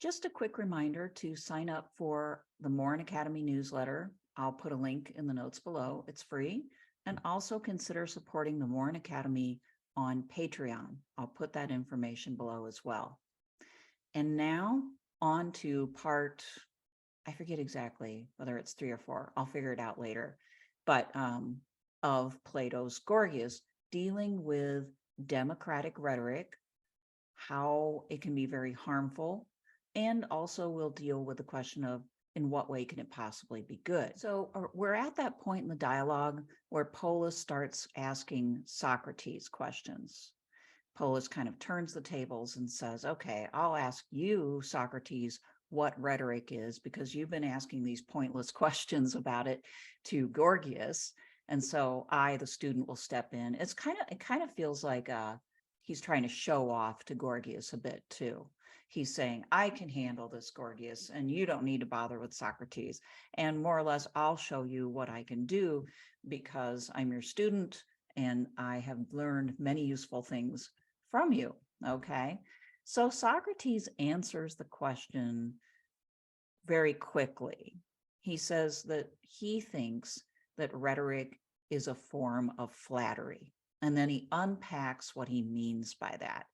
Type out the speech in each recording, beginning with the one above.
Just a quick reminder to sign up for the Morin Academy newsletter. I'll put a link in the notes below. It's free. And also consider supporting the Morin Academy on Patreon. I'll put that information below as well. And now on to part, I forget exactly whether it's 3 or 4. I'll figure it out later. But of Plato's Gorgias, dealing with democratic rhetoric, how it can be very harmful, and also we'll deal with the question of in what way can it possibly be good. So we're at that point in the dialogue where Polus starts asking Socrates questions. Polus kind of turns the tables and says, okay, I'll ask you, Socrates, what rhetoric is, because you've been asking these pointless questions about it to Gorgias. And so I, the student, will step in. It kind of feels like he's trying to show off to Gorgias a bit too. He's saying, I can handle this, Gorgias, and you don't need to bother with Socrates. And more or less, I'll show you what I can do because I'm your student and I have learned many useful things from you. Okay. So Socrates answers the question very quickly. He says that he thinks that rhetoric is a form of flattery. And then he unpacks what he means by that.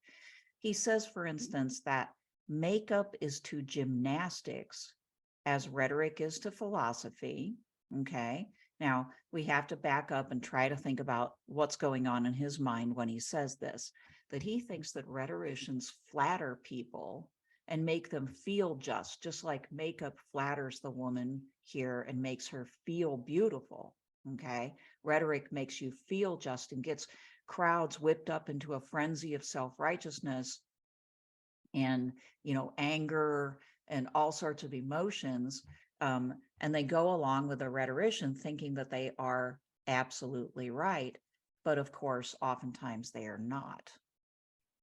He says, for instance, that makeup is to gymnastics as rhetoric is to philosophy. Okay. Now we have to back up and try to think about what's going on in his mind when he says this, that he thinks that rhetoricians flatter people and make them feel just like makeup flatters the woman here and makes her feel beautiful. Okay. Rhetoric makes you feel just and gets crowds whipped up into a frenzy of self-righteousness and, anger and all sorts of emotions. And they go along with a rhetorician thinking that they are absolutely right. But of course, oftentimes they are not.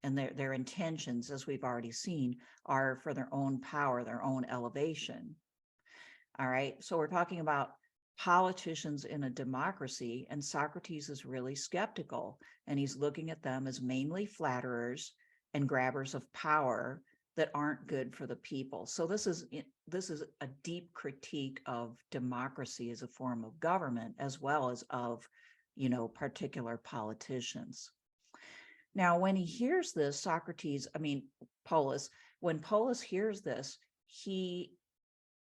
And their intentions, as we've already seen, are for their own power, their own elevation. All right. So we're talking about politicians in a democracy, and Socrates is really skeptical, and he's looking at them as mainly flatterers and grabbers of power that aren't good for the people. So this is a deep critique of democracy as a form of government, as well as of, particular politicians. Now, when he hears this, Polus, when Polus hears this, you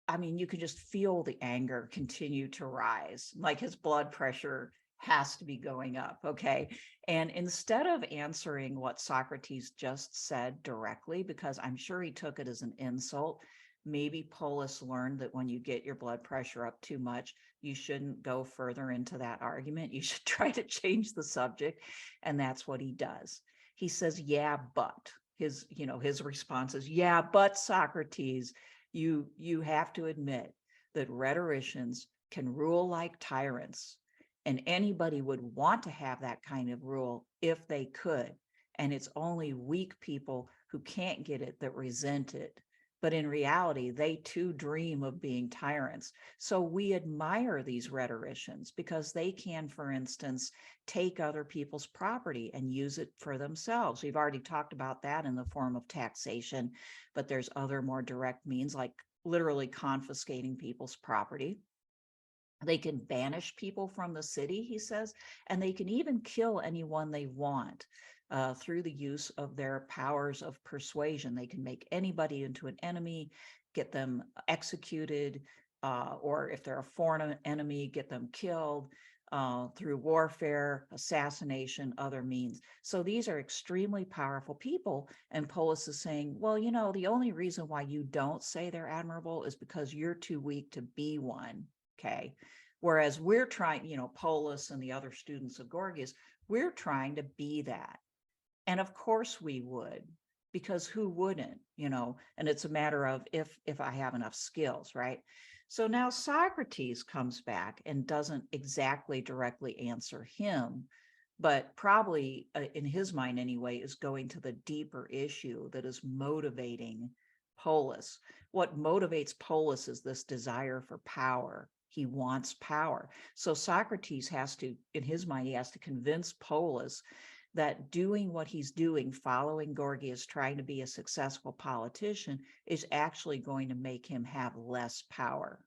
can just feel the anger continue to rise, like his blood pressure has to be going up, okay? And instead of answering what Socrates just said directly, because I'm sure he took it as an insult, maybe Polus learned that when you get your blood pressure up too much, you shouldn't go further into that argument. You should try to change the subject, and that's what he does. He says, yeah, but his response is, yeah, but Socrates, you have to admit that rhetoricians can rule like tyrants, and anybody would want to have that kind of rule if they could. And it's only weak people who can't get it that resent it. But in reality, they too dream of being tyrants. So we admire these rhetoricians because they can, for instance, take other people's property and use it for themselves. We've already talked about that in the form of taxation, but there's other more direct means like literally confiscating people's property. They can banish people from the city, he says, and they can even kill anyone they want through the use of their powers of persuasion. They can make anybody into an enemy, get them executed, or if they're a foreign enemy, get them killed through warfare, assassination, other means. So these are extremely powerful people. And Polus is saying, well, the only reason why you don't say they're admirable is because you're too weak to be one. Okay. Whereas we're trying, Polus and the other students of Gorgias, we're trying to be that. And of course we would, because who wouldn't, and it's a matter of if I have enough skills, right? So now Socrates comes back and doesn't exactly directly answer him, but probably in his mind anyway, is going to the deeper issue that is motivating Polus. What motivates Polus is this desire for power. He wants power. So Socrates has to, in his mind, he has to convince Polus that doing what he's doing, following Gorgias, trying to be a successful politician, is actually going to make him have less power.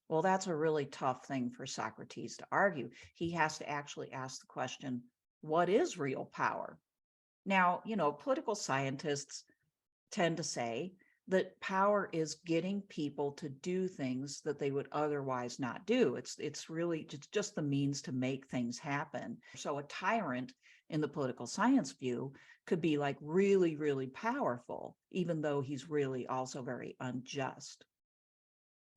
Well, that's a really tough thing for Socrates to argue. He has to actually ask the question, what is real power? Now, political scientists tend to say that power is getting people to do things that they would otherwise not do. It's really just the means to make things happen. So a tyrant in the political science view could be like really, really powerful, even though he's really also very unjust.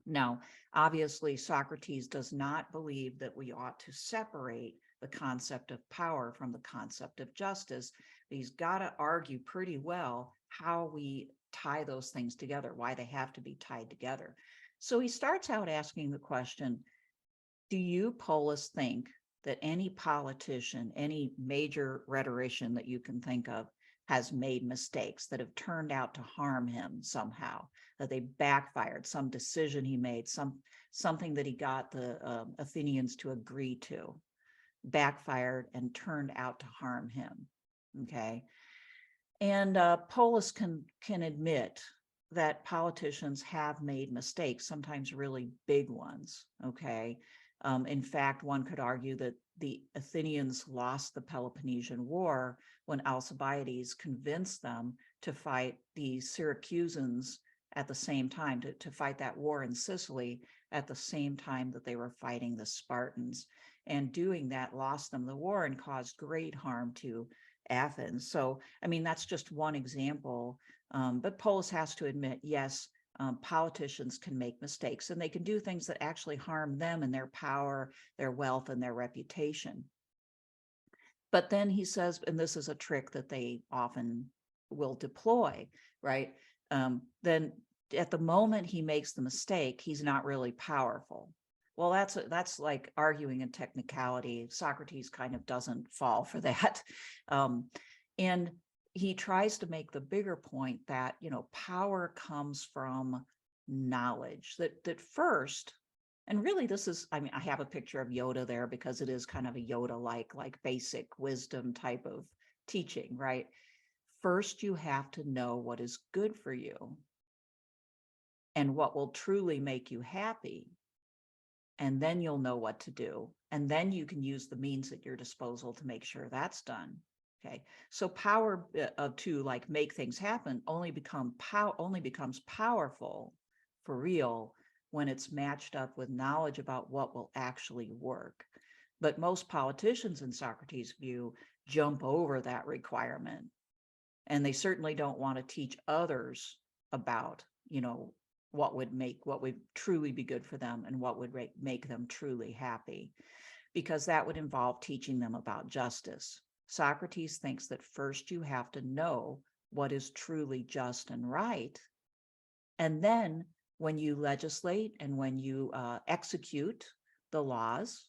Now, obviously, Socrates does not believe that we ought to separate the concept of power from the concept of justice. He's got to argue pretty well how we tie those things together, why they have to be tied together. So he starts out asking the question, do you, Polis, think that any politician, any major rhetorician that you can think of has made mistakes that have turned out to harm him somehow, that they backfired, some decision he made, something that he got the Athenians to agree to, backfired and turned out to harm him, okay? And Polis can admit that politicians have made mistakes, sometimes really big ones, okay? In fact, one could argue that the Athenians lost the Peloponnesian War when Alcibiades convinced them to fight the Syracusans at the same time, to fight that war in Sicily at the same time that they were fighting the Spartans. And doing that lost them the war and caused great harm to Athens. So, I mean, that's just one example. But Polis has to admit, yes, politicians can make mistakes, and they can do things that actually harm them and their power, their wealth, and their reputation. But then he says, and this is a trick that they often will deploy, right? Then at the moment he makes the mistake, he's not really powerful. Well, that's like arguing in technicality. Socrates kind of doesn't fall for that. And he tries to make the bigger point that, power comes from knowledge, that first, and really this is, I mean, I have a picture of Yoda there because it is kind of a Yoda-like, like basic wisdom type of teaching, right? First, you have to know what is good for you and what will truly make you happy. And then you'll know what to do. And then you can use the means at your disposal to make sure that's done. Okay. So power to like make things happen only becomes powerful for real when it's matched up with knowledge about what will actually work. But most politicians in Socrates' view jump over that requirement. And they certainly don't want to teach others about, what would truly be good for them and what would make them truly happy, because that would involve teaching them about justice. Socrates thinks that first you have to know what is truly just and right. And then when you legislate and when you execute the laws,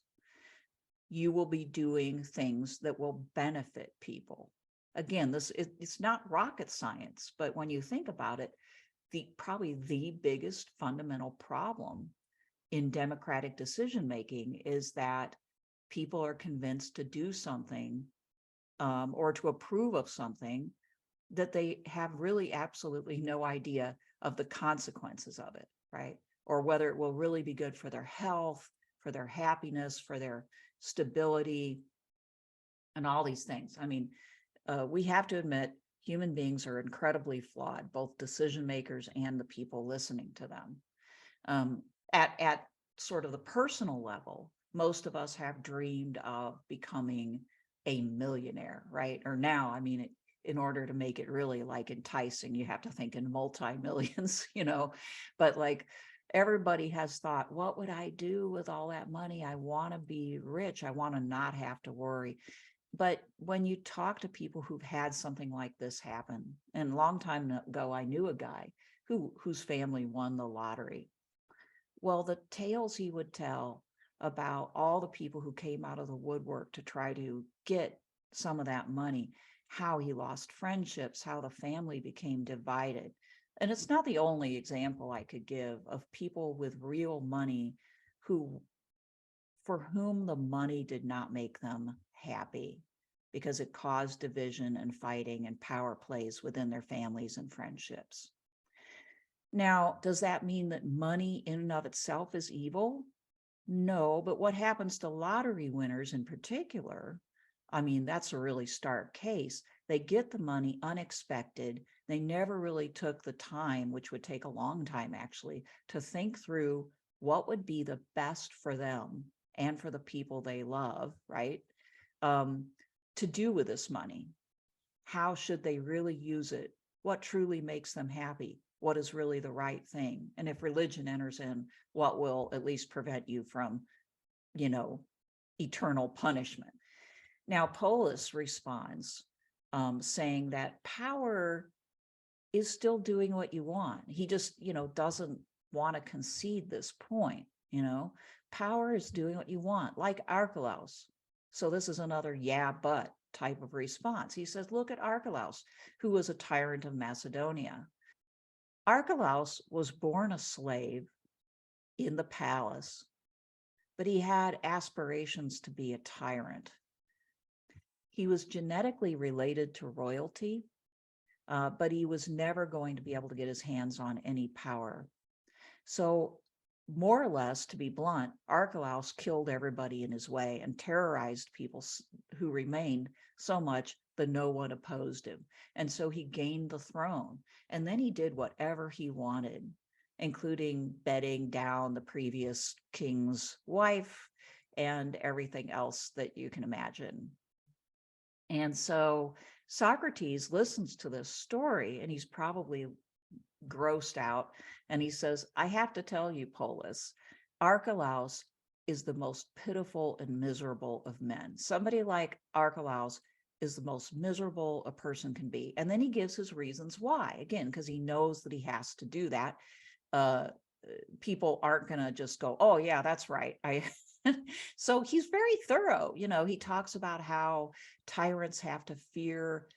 you will be doing things that will benefit people. Again, it's not rocket science, but when you think about it, probably the biggest fundamental problem in democratic decision making is that people are convinced to do something or to approve of something that they have really absolutely no idea of the consequences of it, right? Or whether it will really be good for their health, for their happiness, for their stability, and all these things. I mean, we have to admit human beings are incredibly flawed, both decision makers and the people listening to them. At sort of the personal level, most of us have dreamed of becoming a millionaire, right? Or now, I mean, in order to make it really like enticing, you have to think in multi-millions, but like everybody has thought, what would I do with all that money? I want to be rich. I want to not have to worry. But when you talk to people who've had something like this happen, and a long time ago, I knew a guy whose family won the lottery. Well, the tales he would tell about all the people who came out of the woodwork to try to get some of that money, how he lost friendships, how the family became divided. And it's not the only example I could give of people with real money for whom the money did not make them happy. because it caused division and fighting and power plays within their families and friendships. Now, does that mean that money in and of itself is evil? No, but what happens to lottery winners in particular, I mean, that's a really stark case. They get the money unexpected. They never really took the time, which would take a long time actually, to think through what would be the best for them and for the people they love, right? To do with this money. How should they really use it? What truly makes them happy? What is really the right thing? And if religion enters in, what will at least prevent you from, eternal punishment? Now, Polis responds, saying that power is still doing what you want. He just, doesn't want to concede this point, Power is doing what you want, like Archelaus. So this is another yeah, but type of response. He says, look at Archelaus, who was a tyrant of Macedonia. Archelaus was born a slave in the palace, but he had aspirations to be a tyrant. He was genetically related to royalty, but he was never going to be able to get his hands on any power. So more or less, to be blunt, Archelaus killed everybody in his way and terrorized people who remained so much that no one opposed him. And so he gained the throne. And then he did whatever he wanted, including bedding down the previous king's wife and everything else that you can imagine. And so Socrates listens to this story, and he's probably grossed out, and he says, I have to tell you, Polis, Archelaus is the most pitiful and miserable of men. Somebody like Archelaus is the most miserable a person can be. And then he gives his reasons why, again, because he knows that he has to do that. People aren't going to just go, oh yeah, that's right. So he's very thorough. He talks about how tyrants have to fear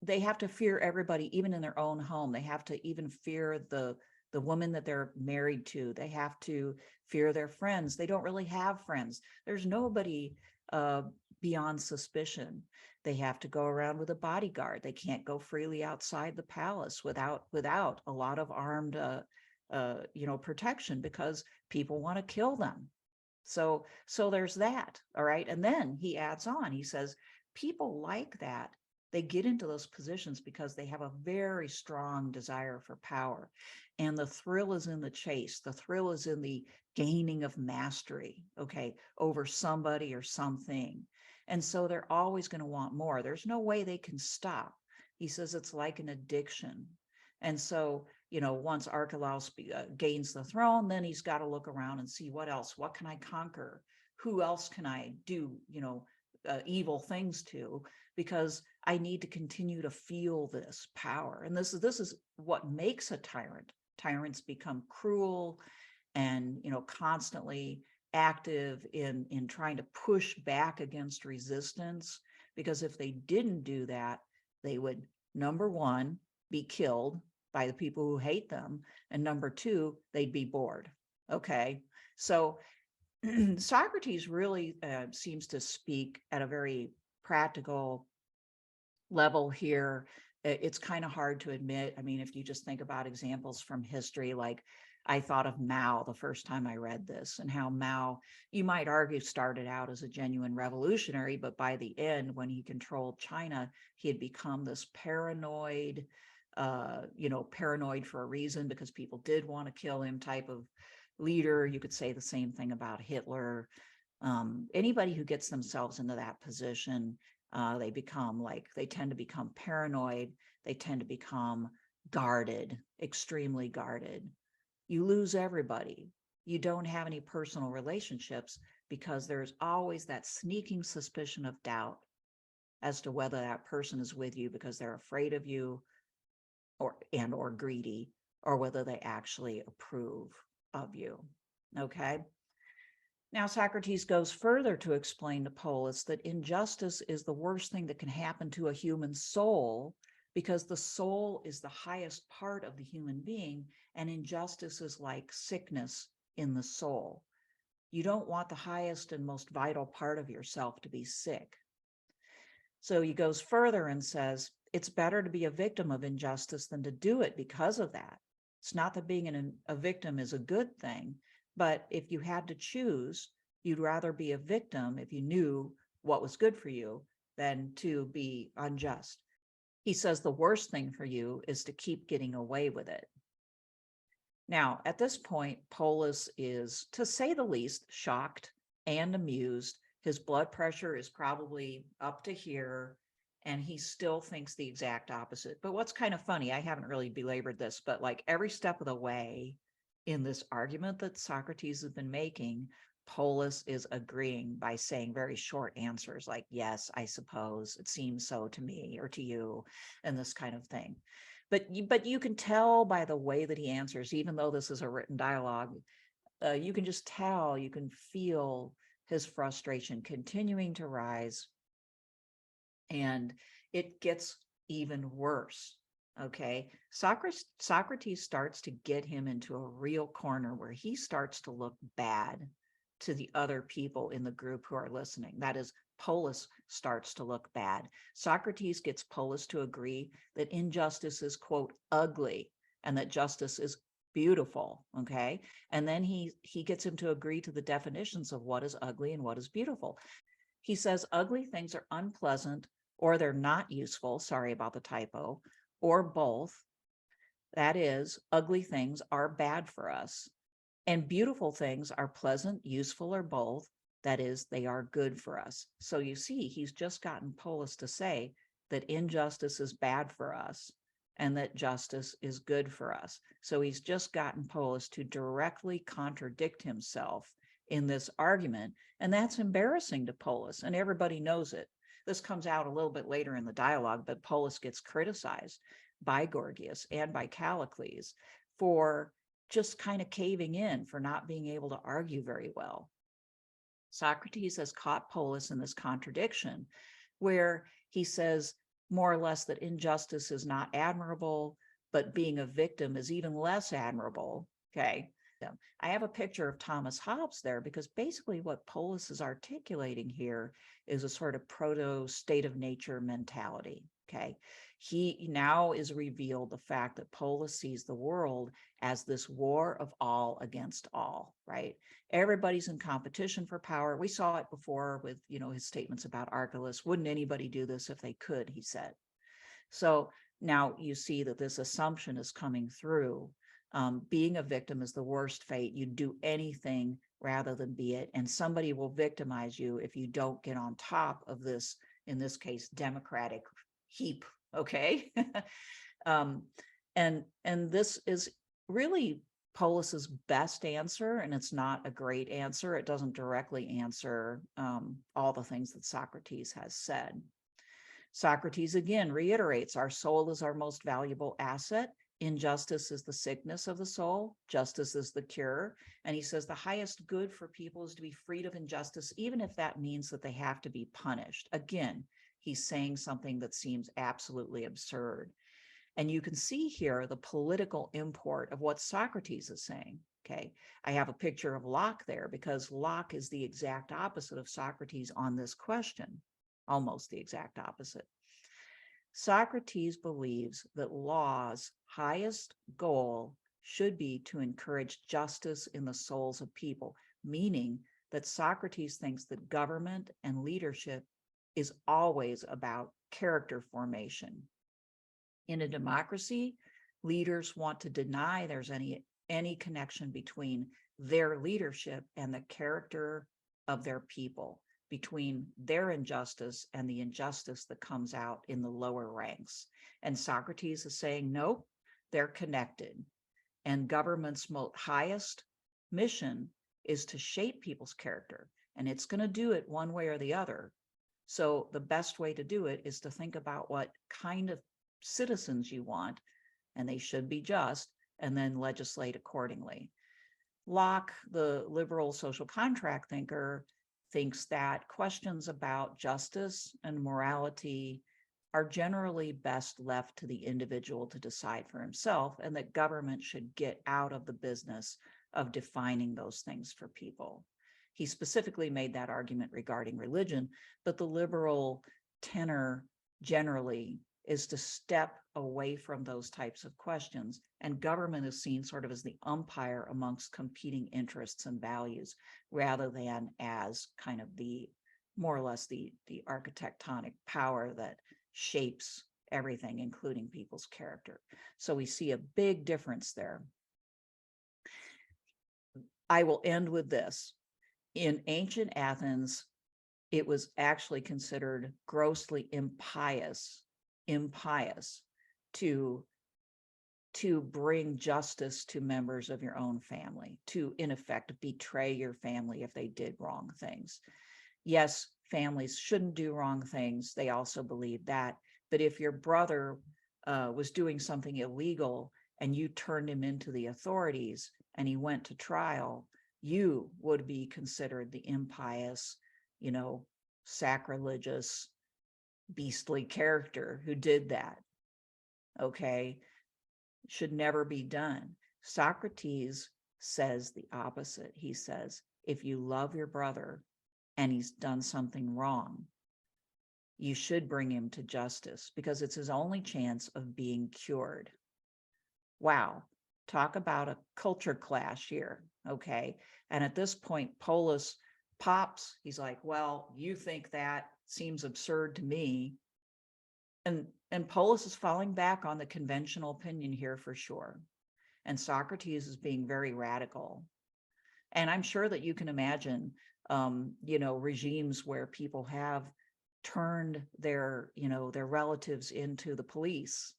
they have to fear everybody, even in their own home. They have to even fear the woman that they're married to. They have to fear their friends. They don't really have friends. There's nobody beyond suspicion. They have to go around with a bodyguard. They can't go freely outside the palace without a lot of armed protection, because people want to kill them. So there's that. All right. And then he adds on, he says, people like that, they get into those positions because they have a very strong desire for power. And the thrill is in the chase. The thrill is in the gaining of mastery, over somebody or something. And so they're always going to want more. There's no way they can stop. He says it's like an addiction. And so, once Archelaus gains the throne, then he's got to look around and see what else, what can I conquer? Who else can I do, evil things to? Because I need to continue to feel this power. And this is what makes a tyrant. Tyrants become cruel and, constantly active in trying to push back against resistance. Because if they didn't do that, they would, number one, be killed by the people who hate them. And number two, they'd be bored. So Socrates really seems to speak at a very practical level here. It's kind of hard to admit. I mean, if you just think about examples from history, like I thought of Mao the first time I read this, and how Mao, you might argue, started out as a genuine revolutionary, but by the end, when he controlled China, he had become this paranoid, paranoid for a reason, because people did want to kill him type of leader. You could say the same thing about Hitler. Anybody who gets themselves into that position, they tend to become paranoid. They tend to become guarded, extremely guarded. You lose everybody. You don't have any personal relationships, because there's always that sneaking suspicion of doubt as to whether that person is with you because they're afraid of you or greedy, or whether they actually approve of you. Now, Socrates goes further to explain to Polis that injustice is the worst thing that can happen to a human soul, because the soul is the highest part of the human being, and injustice is like sickness in the soul. You don't want the highest and most vital part of yourself to be sick. So he goes further and says, it's better to be a victim of injustice than to do it because of that. It's not that being a victim is a good thing, but if you had to choose, you'd rather be a victim if you knew what was good for you than to be unjust. He says the worst thing for you is to keep getting away with it. Now, at this point, Polis is, to say the least, shocked and amused. His blood pressure is probably up to here, and he still thinks the exact opposite. But what's kind of funny, I haven't really belabored this, but like every step of the way in this argument that Socrates has been making, Polis is agreeing by saying very short answers like, yes, I suppose, it seems so to me or to you, and this kind of thing. But you can tell by the way that he answers, even though this is a written dialogue, you can just tell, you can feel his frustration continuing to rise. And it gets even worse. Okay. Socrates starts to get him into a real corner where he starts to look bad to the other people in the group who are listening. That is, Polis starts to look bad. Socrates gets Polis to agree that injustice is, quote, ugly, and that justice is beautiful. Okay. And then he gets him to agree to the definitions of what is ugly and what is beautiful. He says ugly things are unpleasant, or they're not useful. Sorry about the typo, or both. That is, ugly things are bad for us, and beautiful things are pleasant, useful, or both. That is, they are good for us. So you see, he's just gotten Polis to say that injustice is bad for us and that justice is good for us. So he's just gotten Polis to directly contradict himself in this argument. And that's embarrassing to Polis, and everybody knows it. This comes out a little bit later in the dialogue, but Polis gets criticized by Gorgias and by Callicles for just kind of caving in, for not being able to argue very well. Socrates has caught Polis in this contradiction where he says more or less that injustice is not admirable, but being a victim is even less admirable. Okay. I have a picture of Thomas Hobbes there because basically what Polis is articulating here is a sort of proto state of nature mentality. Okay. He now is revealed the fact that Polis sees the world as this war of all against all, right? Everybody's in competition for power. We saw it before with, his statements about Archelaus. Wouldn't anybody do this if they could, he said. So now you see that this assumption is coming through. Being a victim is the worst fate. You do anything rather than be it. And somebody will victimize you if you don't get on top of this, in this case, democratic heap. Okay. And this is really Polis's best answer, and it's not a great answer. It doesn't directly answer all the things that Socrates has said. Socrates again reiterates, our soul is our most valuable asset. Injustice is the sickness of the soul. Justice is the cure. And he says the highest good for people is to be freed of injustice, even if that means that they have to be punished. Again, he's saying something that seems absolutely absurd. And you can see here the political import of what Socrates is saying. Okay, I have a picture of Locke there because Locke is the exact opposite of Socrates on this question, almost the exact opposite. Socrates believes that law's highest goal should be to encourage justice in the souls of people, meaning that Socrates thinks that government and leadership is always about character formation. In a democracy, leaders want to deny there's any connection between their leadership and the character of their people, between their injustice and the injustice that comes out in the lower ranks. And Socrates is saying, nope, they're connected. And government's highest mission is to shape people's character, and it's going to do it one way or the other. So the best way to do it is to think about what kind of citizens you want, and they should be just, and then legislate accordingly. Locke, the liberal social contract thinker, thinks that questions about justice and morality are generally best left to the individual to decide for himself, and that government should get out of the business of defining those things for people. He specifically made that argument regarding religion, but the liberal tenor generally is to step away from those types of questions. And government is seen sort of as the umpire amongst competing interests and values, rather than as kind of the more or less the architectonic power that shapes everything, including people's character. So we see a big difference there. I will end with this. In ancient Athens, it was actually considered grossly impious to bring justice to members of your own family, to in effect betray your family if they did wrong things. Yes, families shouldn't do wrong things. They also believe that. But if your brother was doing something illegal and you turned him into the authorities and he went to trial, you would be considered the impious, sacrilegious, beastly character who did that. Okay, should never be done. Socrates says the opposite. He says, if you love your brother and he's done something wrong, you should bring him to justice, because it's his only chance of being cured. Wow, talk about a culture clash here, okay? And at this point, Polus pops. He's like, well, you think that seems absurd to me. And Polus is falling back on the conventional opinion here for sure. And Socrates is being very radical. And I'm sure that you can imagine, regimes where people have turned their relatives into the police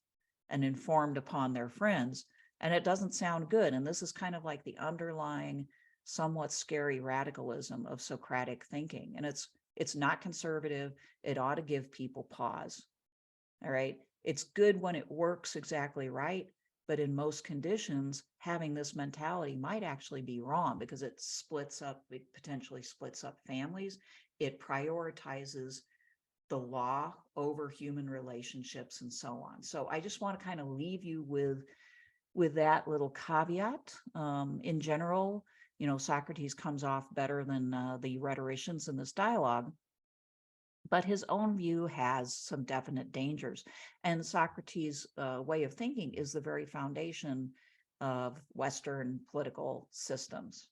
and informed upon their friends, and it doesn't sound good. And this is kind of like the underlying, somewhat scary radicalism of Socratic thinking. And it's not conservative. It ought to give people pause. All right. It's good when it works exactly right. But in most conditions, having this mentality might actually be wrong, because it potentially splits up families. It prioritizes the law over human relationships and so on. So I just want to kind of leave you with that little caveat. In general, Socrates comes off better than the rhetoricians in this dialogue, but his own view has some definite dangers. And Socrates' way of thinking is the very foundation of Western political systems.